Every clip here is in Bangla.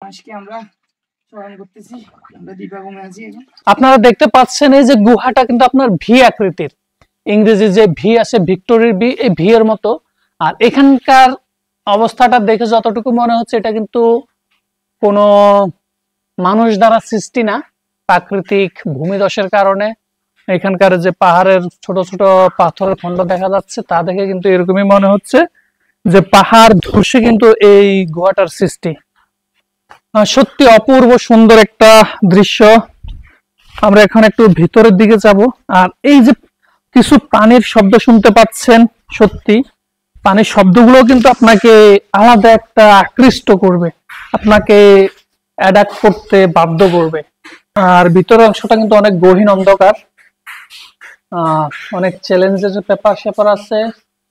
আজকে আমরা চয়ন করতেছি, আমরা দীপাগমে আছি এখন। আপনারা দেখতে পাচ্ছেন এই যে গুহাটা কিন্তু আপনার ভি আকৃতির, ইংরেজি যে ভি আছে ভিক্টোরিয়ার ভি, এই ভি এর মতো। আর এখানকার অবস্থাটা দেখে যতটুকু মনে হচ্ছে এটা কিন্তু কোনো মানুষ দ্বারা সৃষ্টি না, প্রাকৃতিক ভূমিধসের কারণে এখানকার যে পাহাড়ের ছোট ছোট পাথরের খন্ড দেখা যাচ্ছে তা দেখে কিন্তু এরকমই মনে হচ্ছে যে পাহাড় ধসে কিন্তু এই গুহাটার সৃষ্টি। সত্যি অপূর্ব সুন্দর একটা দৃশ্য। আমরা এখন একটু ভিতরের দিকে যাব। আর এই যে কিছু পানির শব্দ শুনতে পাচ্ছেন, সত্যি পানির শব্দগুলো কিন্তু আপনাকে আলাদা একটা আকৃষ্ট করবে, আপনাকে অ্যাডাপ্ট করতে বাধ্য করবে। আর ভিতরের অংশটা কিন্তু অনেক গহীন অন্ধকার, অনেক চ্যালেঞ্জের ব্যাপার স্যাপার আছে।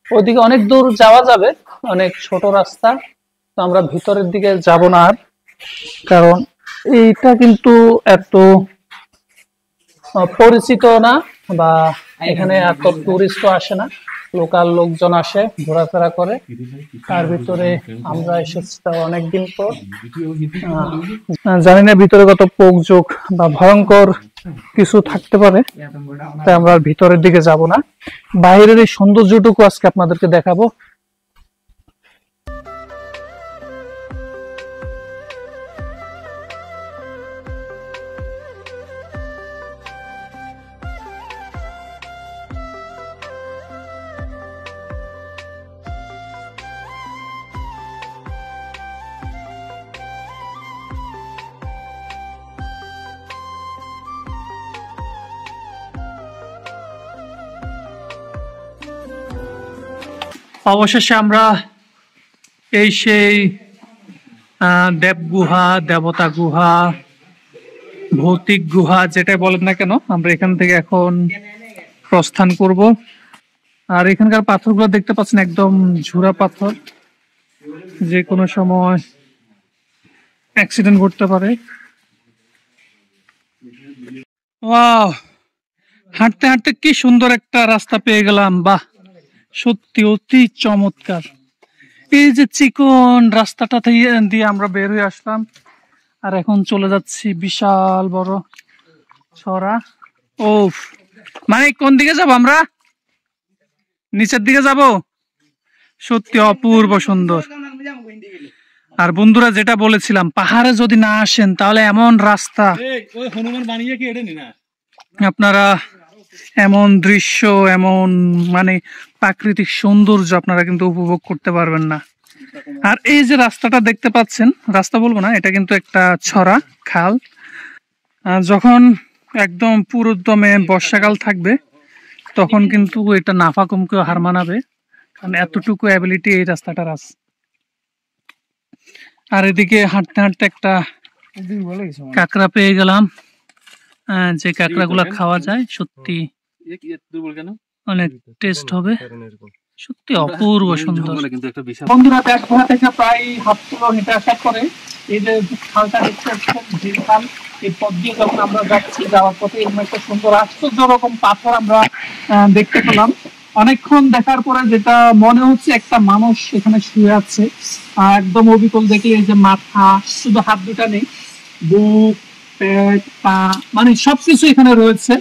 ওইদিকে অনেক দূর যাওয়া যাবে, অনেক ছোট রাস্তা, তো আমরা ভিতরের দিকে যাব না আর, কারণ এইটা কিন্তু এত পরিচিত না, বা এখানে এত টুরিস্টও আসে না, লোকাল লোকজন আসে ঘোরাফেরা করে। তার ভিতরে আমরা এসেছি তাও অনেকদিন পর। জানি না ভিতরে কত পোকজোক বা ভয়ঙ্কর কিছু থাকতে পারে, তাই আমরা ভিতরের দিকে যাব না। বাইরের এই সৌন্দর্যটুকু আজকে আপনাদেরকে দেখাবো। অবশেষে আমরা এই সেই দেব গুহা, দেবতা গুহা, ভৌতিক গুহা যেটাই বলেন না কেন, আমরা এখান থেকে এখন প্রস্থান করব। আর এখানকার পাথরগুলো দেখতে পাচ্ছেন একদম ঝুরা পাথর, যে কোনো সময় অ্যাক্সিডেন্ট ঘটতে পারে। ওয়াও, হাঁটতে হাঁটতে কি সুন্দর একটা রাস্তা পেয়ে গেলাম, বাহ সত্যি অতি চমৎকার। এই যে চিকন রাস্তাটা দিয়ে আমরা বের হয়ে আসলাম, আর এখন চলে যাচ্ছি বিশাল বড় ছড়া। ও মানে কোন দিকে যাব আমরা? নিচের দিকে যাব। সত্যি অপূর্ব সুন্দর। আর বন্ধুরা যেটা বলেছিলাম, পাহাড়ে যদি না আসেন তাহলে এমন রাস্তা আপনারা, এমন দৃশ্য, এমন মানে প্রাকৃতিক সৌন্দর্য আপনারা কিন্তু উপভোগ করতে পারবেন না। আর এই যে রাস্তাটা দেখতে পাচ্ছেন, রাস্তা বলবো না, এটা কিন্তু একটা ছড়া, খাল। যখন একদম পুরোদমে বর্ষাকাল থাকবে তখন কিন্তু এটা নাফাকুমকেও হার মানাবে, কারণ এতটুকু অ্যাবিলিটি এই রাস্তাটার আছে। আর এদিকে হাঁটতে হাঁটতে একটা কাঁকড়া পেয়ে গেলাম, যে কাঁকড়াগুলা খাওয়া যায়, সত্যি অনেক টেস্ট হবে, সত্যি অপূর্ব সুন্দর। বন্ধুরা ব্যাগঘোড়া থেকে প্রায় 1/2 কিলো হেঁটে আসার পরে এই যে খালটা দেখতে পাচ্ছেন, এই পথ দিয়ে যখন আমরা যাচ্ছি, যাওয়ার পথে এরকম একটা সুন্দর আশ্চর্য রকম পাথর আমরা দেখতে পেলাম। অনেকক্ষণ দেখার পরে যেটা মনে হচ্ছে একটা মানুষ এখানে শুয়ে আছে, একদম অবিকল দেখে। এই যে মাথা, শুধু হাত দুটা নেই, বুক, পেট, পা, মানে সবকিছু এখানে রয়েছে।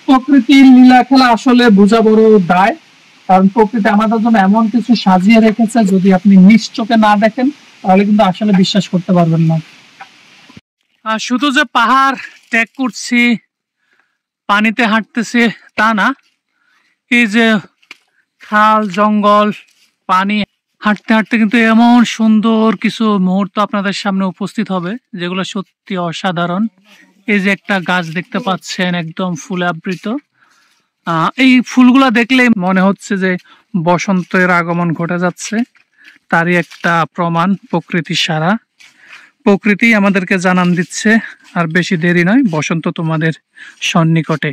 প্রকৃতির লীলা খেলা আসলে বোঝা বড় দায়, কারণ প্রকৃতি আমাদের জন্য এমন কিছু সাজিয়ে রেখেছে, যদি আপনি নিজ চোখে না দেখেন তাহলে কিন্তু আসলে বিশ্বাস করতে পারবেন না। শুধু যে পাহাড় ট্রেক করছি, পানিতে হাঁটতেছি তা না, এই যে খাল, জঙ্গল, পানি, হাঁটতে হাঁটতে কিন্তু এমন সুন্দর কিছু মুহূর্ত আপনাদের সামনে উপস্থিত হবে যেগুলো সত্যি অসাধারণ। এই যে একটা গাছ দেখতে পাচ্ছেন, একদম ফুলে আবৃত। এই ফুলগুলা দেখলে মনে হচ্ছে যে বসন্তের আগমন ঘটে যাচ্ছে, তারই একটা প্রমাণ প্রকৃতির সারা। প্রকৃতি আমাদেরকে জানান দিচ্ছে আর বেশি দেরি নয়, বসন্ত তোমাদের সন্নিকটে।